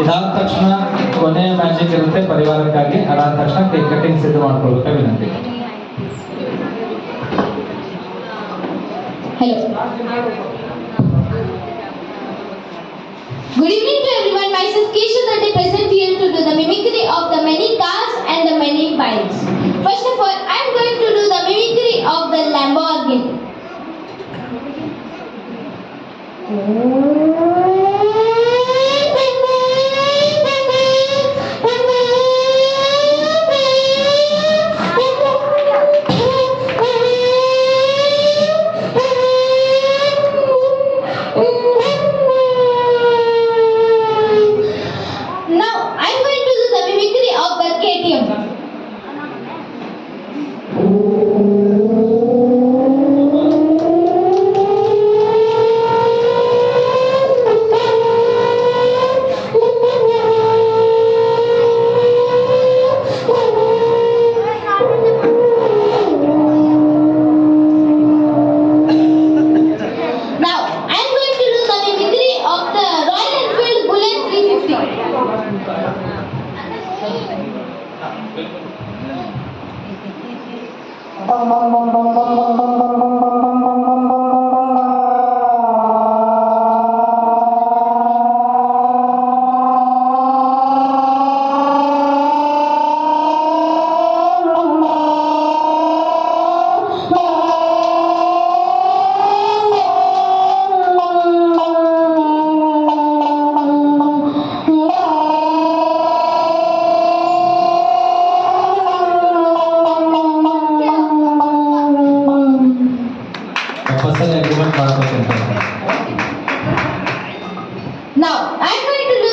ಇದಾದ ತಕ್ಷಣ ಕೊನೆಯ ಮ್ಯಾಜಿಕ್ ಇರುತ್ತೆ ಪರಿವಾರಕ್ಕಾಗಿ. ಅದಾದ ತಕ್ಷಣ ಕೇಕ್ ಕಟಿಂಗ್ ಸಿದ್ಧ ಮಾಡ್ಕೊಳ್ಬೇಕಾ ವಿನಂತಿ. Hello. Good evening to everyone. Myself Keshu that I present here to do the mimicry of the many cars and the many bikes. First of all, I am going to do the mimicry of the Lamborghini. Now, I am going to do the mimicry of the KTM. Now, I am going to do the mimicry of the Royal Enfield Bullet 350. ಬಸ್ಸಲ್ಲಿ agreement ಮಾಡ್ಬೇಕಂತ. Now, I am going to do